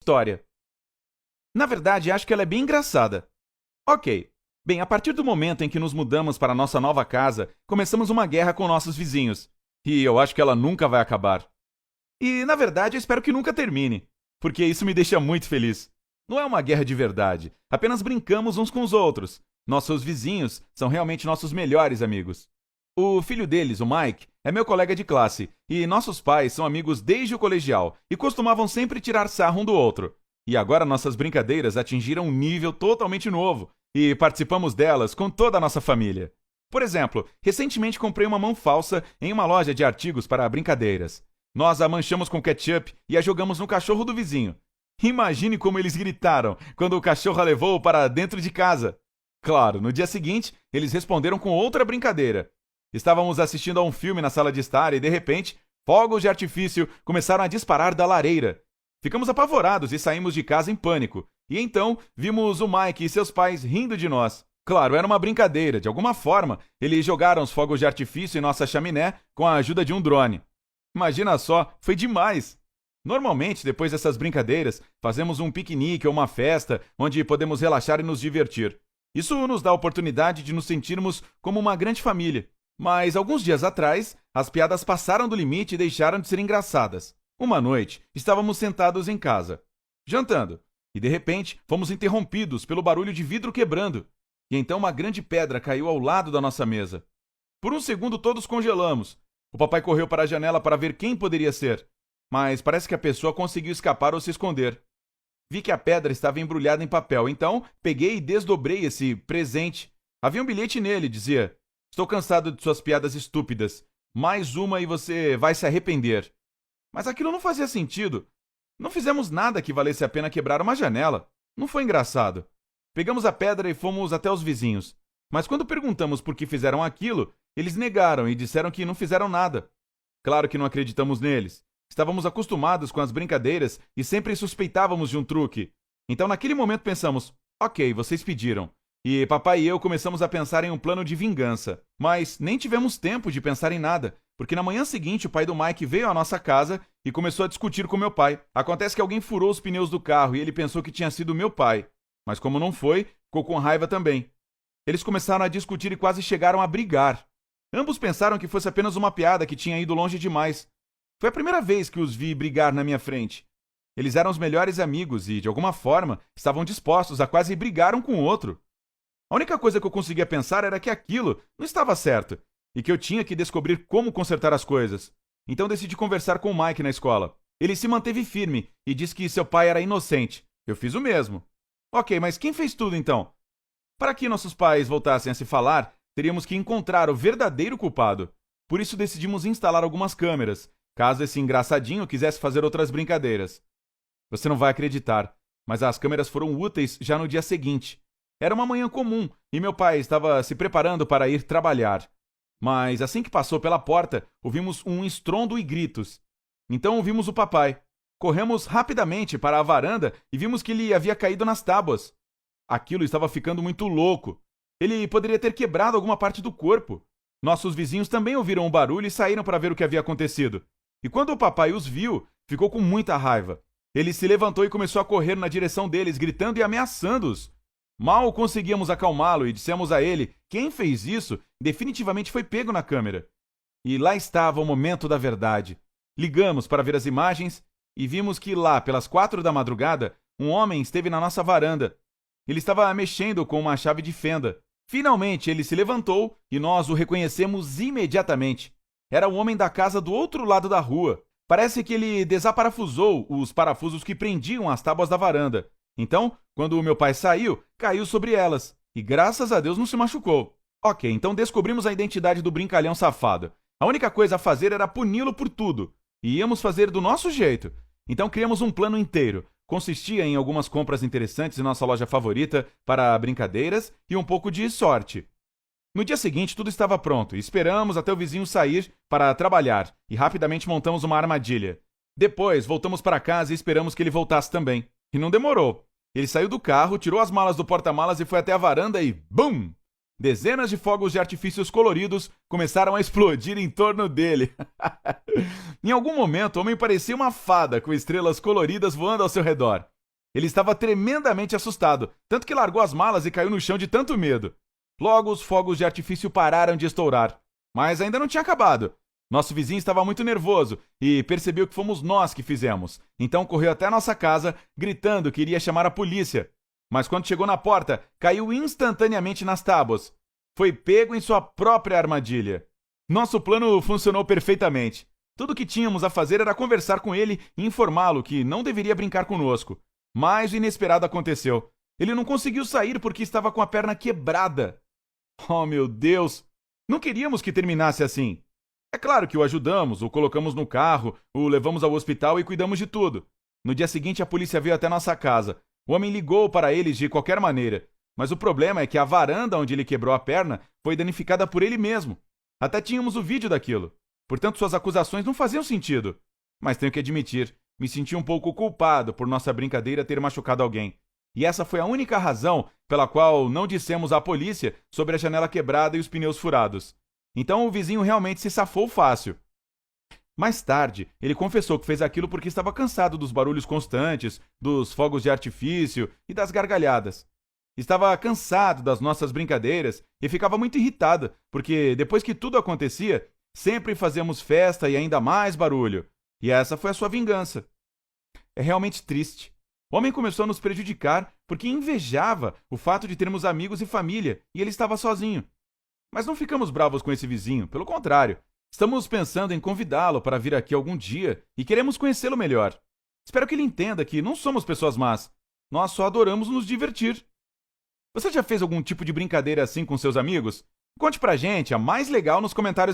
história. Na verdade, acho que ela é bem engraçada. Ok. Bem, a partir do momento em que nos mudamos para a nossa nova casa, começamos uma guerra com nossos vizinhos. E eu acho que ela nunca vai acabar. E, na verdade, eu espero que nunca termine, porque isso me deixa muito feliz. Não é uma guerra de verdade, apenas brincamos uns com os outros. Nossos vizinhos são realmente nossos melhores amigos. O filho deles, o Mike, é meu colega de classe, e nossos pais são amigos desde o colegial e costumavam sempre tirar sarro um do outro. E agora nossas brincadeiras atingiram um nível totalmente novo, e participamos delas com toda a nossa família. Por exemplo, recentemente comprei uma mão falsa em uma loja de artigos para brincadeiras. Nós a manchamos com ketchup e a jogamos no cachorro do vizinho. Imagine como eles gritaram quando o cachorro a levou para dentro de casa. Claro, no dia seguinte, eles responderam com outra brincadeira. Estávamos assistindo a um filme na sala de estar e, de repente, fogos de artifício começaram a disparar da lareira. Ficamos apavorados e saímos de casa em pânico. E então, vimos o Mike e seus pais rindo de nós. Claro, era uma brincadeira. De alguma forma, eles jogaram os fogos de artifício em nossa chaminé com a ajuda de um drone. Imagina só, foi demais! Normalmente, depois dessas brincadeiras, fazemos um piquenique ou uma festa onde podemos relaxar e nos divertir. Isso nos dá a oportunidade de nos sentirmos como uma grande família. Mas, alguns dias atrás, as piadas passaram do limite e deixaram de ser engraçadas. Uma noite, estávamos sentados em casa, jantando, e de repente fomos interrompidos pelo barulho de vidro quebrando. E então uma grande pedra caiu ao lado da nossa mesa. Por um segundo todos congelamos. O papai correu para a janela para ver quem poderia ser, mas parece que a pessoa conseguiu escapar ou se esconder. Vi que a pedra estava embrulhada em papel, então peguei e desdobrei esse presente. Havia um bilhete nele, dizia: "Estou cansado de suas piadas estúpidas. Mais uma e você vai se arrepender." Mas aquilo não fazia sentido. Não fizemos nada que valesse a pena quebrar uma janela. Não foi engraçado. Pegamos a pedra e fomos até os vizinhos. Mas quando perguntamos por que fizeram aquilo, eles negaram e disseram que não fizeram nada. Claro que não acreditamos neles. Estávamos acostumados com as brincadeiras e sempre suspeitávamos de um truque. Então naquele momento pensamos: ok, vocês pediram. E papai e eu começamos a pensar em um plano de vingança. Mas nem tivemos tempo de pensar em nada, porque na manhã seguinte o pai do Mike veio à nossa casa e começou a discutir com meu pai. Acontece que alguém furou os pneus do carro e ele pensou que tinha sido meu pai. Mas como não foi, ficou com raiva também. Eles começaram a discutir e quase chegaram a brigar. Ambos pensaram que fosse apenas uma piada que tinha ido longe demais. Foi a primeira vez que os vi brigar na minha frente. Eles eram os melhores amigos e, de alguma forma, estavam dispostos a quase brigar um com o outro. A única coisa que eu conseguia pensar era que aquilo não estava certo e que eu tinha que descobrir como consertar as coisas. Então decidi conversar com o Mike na escola. Ele se manteve firme e disse que seu pai era inocente. Eu fiz o mesmo. Ok, mas quem fez tudo então? Para que nossos pais voltassem a se falar, teríamos que encontrar o verdadeiro culpado. Por isso decidimos instalar algumas câmeras, caso esse engraçadinho quisesse fazer outras brincadeiras. Você não vai acreditar, mas as câmeras foram úteis já no dia seguinte. Era uma manhã comum e meu pai estava se preparando para ir trabalhar. Mas assim que passou pela porta, ouvimos um estrondo e gritos. Então ouvimos o papai. Corremos rapidamente para a varanda e vimos que ele havia caído nas tábuas. Aquilo estava ficando muito louco. Ele poderia ter quebrado alguma parte do corpo. Nossos vizinhos também ouviram o barulho e saíram para ver o que havia acontecido. E quando o papai os viu, ficou com muita raiva. Ele se levantou e começou a correr na direção deles, gritando e ameaçando-os. Mal conseguíamos acalmá-lo e dissemos a ele: quem fez isso definitivamente foi pego na câmera. E lá estava o momento da verdade. Ligamos para ver as imagens e vimos que lá, pelas 4 da madrugada, um homem esteve na nossa varanda. Ele estava mexendo com uma chave de fenda. Finalmente ele se levantou e nós o reconhecemos imediatamente. Era o homem da casa do outro lado da rua. Parece que ele desaparafusou os parafusos que prendiam as tábuas da varanda. Então, quando o meu pai saiu, caiu sobre elas. E graças a Deus não se machucou. Ok, então descobrimos a identidade do brincalhão safado. A única coisa a fazer era puni-lo por tudo. E íamos fazer do nosso jeito. Então criamos um plano inteiro. Consistia em algumas compras interessantes em nossa loja favorita para brincadeiras e um pouco de sorte. No dia seguinte, tudo estava pronto e esperamos até o vizinho sair para trabalhar e rapidamente montamos uma armadilha. Depois, voltamos para casa e esperamos que ele voltasse também. E não demorou. Ele saiu do carro, tirou as malas do porta-malas e foi até a varanda e BUM! Dezenas de fogos de artifícios coloridos começaram a explodir em torno dele. Em algum momento, o homem parecia uma fada com estrelas coloridas voando ao seu redor. Ele estava tremendamente assustado, tanto que largou as malas e caiu no chão de tanto medo. Logo, os fogos de artifício pararam de estourar. Mas ainda não tinha acabado. Nosso vizinho estava muito nervoso e percebeu que fomos nós que fizemos. Então correu até a nossa casa, gritando que iria chamar a polícia. Mas quando chegou na porta, caiu instantaneamente nas tábuas. Foi pego em sua própria armadilha. Nosso plano funcionou perfeitamente. Tudo o que tínhamos a fazer era conversar com ele e informá-lo que não deveria brincar conosco. Mas o inesperado aconteceu. Ele não conseguiu sair porque estava com a perna quebrada. Oh, meu Deus! Não queríamos que terminasse assim. É claro que o ajudamos, o colocamos no carro, o levamos ao hospital e cuidamos de tudo. No dia seguinte, a polícia veio até nossa casa. O homem ligou para eles de qualquer maneira. Mas o problema é que a varanda onde ele quebrou a perna foi danificada por ele mesmo. Até tínhamos o vídeo daquilo. Portanto, suas acusações não faziam sentido. Mas tenho que admitir, me senti um pouco culpado por nossa brincadeira ter machucado alguém. E essa foi a única razão pela qual não dissemos à polícia sobre a janela quebrada e os pneus furados. Então o vizinho realmente se safou fácil. Mais tarde, ele confessou que fez aquilo porque estava cansado dos barulhos constantes, dos fogos de artifício e das gargalhadas. Estava cansado das nossas brincadeiras e ficava muito irritado, porque depois que tudo acontecia, sempre fazíamos festa e ainda mais barulho. E essa foi a sua vingança. É realmente triste. O homem começou a nos prejudicar porque invejava o fato de termos amigos e família e ele estava sozinho. Mas não ficamos bravos com esse vizinho, pelo contrário. Estamos pensando em convidá-lo para vir aqui algum dia e queremos conhecê-lo melhor. Espero que ele entenda que não somos pessoas más. Nós só adoramos nos divertir. Você já fez algum tipo de brincadeira assim com seus amigos? Conte pra gente, a mais legal nos comentários.